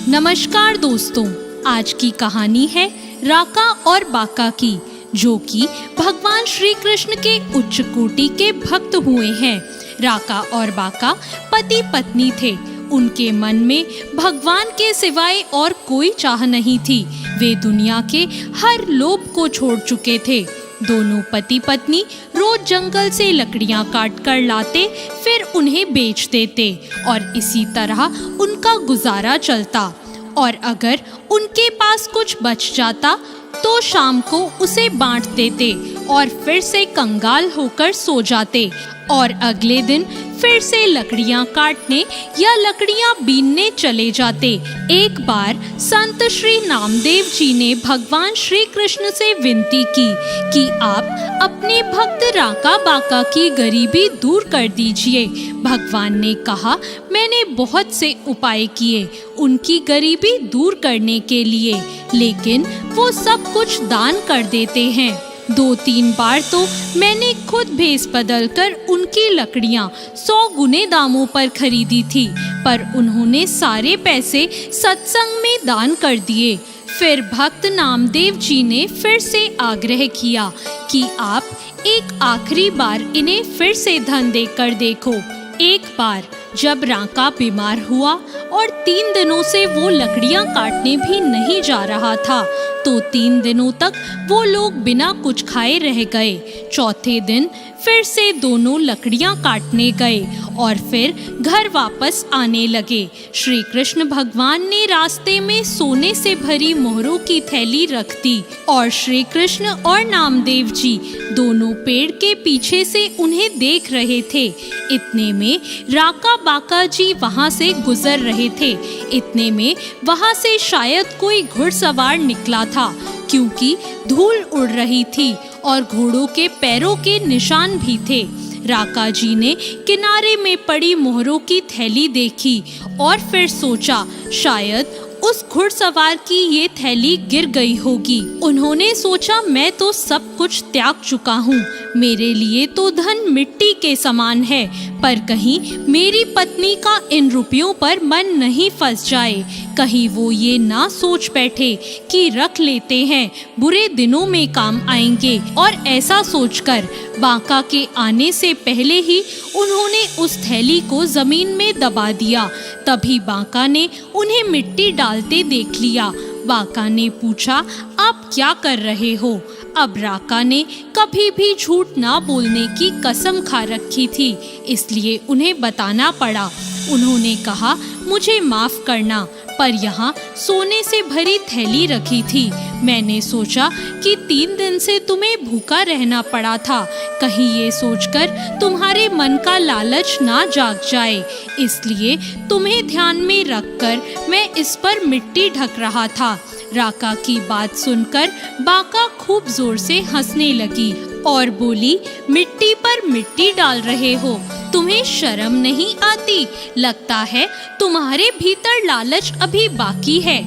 नमस्कार दोस्तों, आज की कहानी है राका और बाका की, जो कि भगवान श्री कृष्ण के उच्च कोटि के भक्त हुए हैं। राका और बाका पति पत्नी थे। उनके मन में भगवान के सिवाय और कोई चाह नहीं थी। वे दुनिया के हर लोभ को छोड़ चुके थे। दोनों पति पत्नी रोज जंगल से लकड़ियां काट कर लाते, फिर उन्हें बेच देते और इसी तरह उनका गुजारा चलता। और अगर उनके पास कुछ बच जाता तो शाम को उसे बांट देते और फिर से कंगाल होकर सो जाते और अगले दिन फिर से लकड़ियां काटने या लकड़ियां बीनने चले जाते। एक बार संत श्री नामदेव जी ने भगवान श्री कृष्ण से विनती की कि आप अपने भक्त राका बाका की गरीबी दूर कर दीजिए। भगवान ने कहा, मैंने बहुत से उपाय किए उनकी गरीबी दूर करने के लिए, लेकिन वो सब कुछ दान कर देते हैं। 2-3 बार तो मैंने खुद भेष बदलकर उनकी लकड़ियां 100 गुने दामों पर खरीदी थी, पर उन्होंने सारे पैसे सत्संग में दान कर दिए। फिर भक्त नामदेव जी ने फिर से आग्रह किया कि आप एक आखिरी बार इन्हें फिर से धन देकर देखो। एक बार जब राका बीमार हुआ और 3 दिनों से वो लकड़ियां काटने भी नहीं जा रहा था, तो 3 दिनों तक वो लोग बिना कुछ खाए रह गए। चौथे दिन फिर से दोनों लकड़ियां काटने गए और फिर घर वापस आने लगे। श्री कृष्ण भगवान ने रास्ते में सोने से भरी मोहरों की थैली रख दी और श्री कृष्ण और नामदेव जी दोनों पेड़ के पीछे से उन्हें देख रहे थे। इतने में राका बाका जी वहां से गुजर रहे थे। इतने में वहां से शायद कोई घुड़सवार निकला था, क्योंकि धूल उड़ रही थी और घोड़ों के पैरों के निशान भी थे। राका जी ने किनारे में पड़ी मोहरों की थैली देखी और फिर सोचा, शायद उस घुड़सवार की ये थैली गिर गई होगी। उन्होंने सोचा, मैं तो सब कुछ त्याग चुका हूँ, मेरे लिए तो धन मिट्टी के समान है, पर कहीं मेरी पत्नी का इन रुपयों पर मन नहीं फंस जाए। कहीं वो ये ना सोच बैठे कि रख लेते हैं, बुरे दिनों में काम आएंगे। और ऐसा सोचकर बाका के आने से पहले ही उन्होंने उस थैली को जमीन में दबा दिया। तभी बाका ने उन्हें मिट्टी डालते देख लिया। बाका ने पूछा, आप क्या कर रहे हो? अब राका ने कभी भी झूठ ना बोलने की कसम खा रखी थी, इसलिए उन्हें बताना पड़ा। उन्होंने कहा, मुझे माफ करना, पर यहाँ सोने से भरी थैली रखी थी। मैंने सोचा कि 3 दिन से तुम्हें भूखा रहना पड़ा था, कहीं ये सोचकर तुम्हारे मन का लालच ना जाग जाए, इसलिए तुम्हें ध्यान में रखकर मैं इस पर मिट्टी ढक रहा था। राका की बात सुनकर बाका खूब जोर से हंसने लगी और बोली, मिट्टी पर मिट्टी डाल रहे हो, तुम्हें शर्म नहीं आती? लगता है तुम्हारे भीतर लालच अभी बाकी है,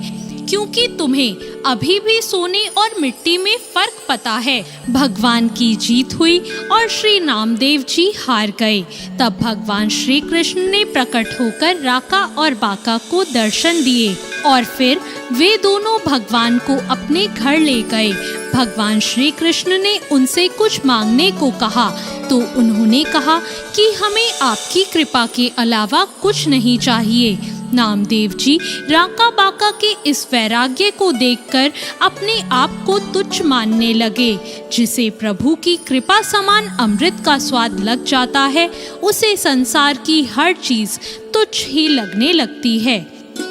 क्योंकि तुम्हें अभी भी सोने और मिट्टी में फर्क पता है। भगवान की जीत हुई और श्री नामदेव जी हार गए। तब भगवान श्री कृष्ण ने प्रकट होकर राका और बाका को दर्शन दिए और फिर वे दोनों भगवान को अपने घर ले गए। भगवान श्री कृष्ण ने उनसे कुछ मांगने को कहा, तो उन्होंने कहा कि हमें आपकी कृपा के अलावा कुछ नहीं चाहिए। नामदेव जी राका बाका के इस वैराग्य को देखकर अपने आप को तुच्छ मानने लगे। जिसे प्रभु की कृपा समान अमृत का स्वाद लग जाता है, उसे संसार की हर चीज तुच्छ ही लगने लगती है।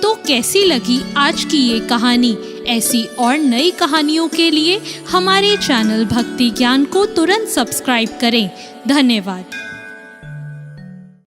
तो कैसी लगी आज की ये कहानी? ऐसी और नई कहानियों के लिए हमारे चैनल भक्ति ज्ञान को तुरंत सब्सक्राइब करें। धन्यवाद।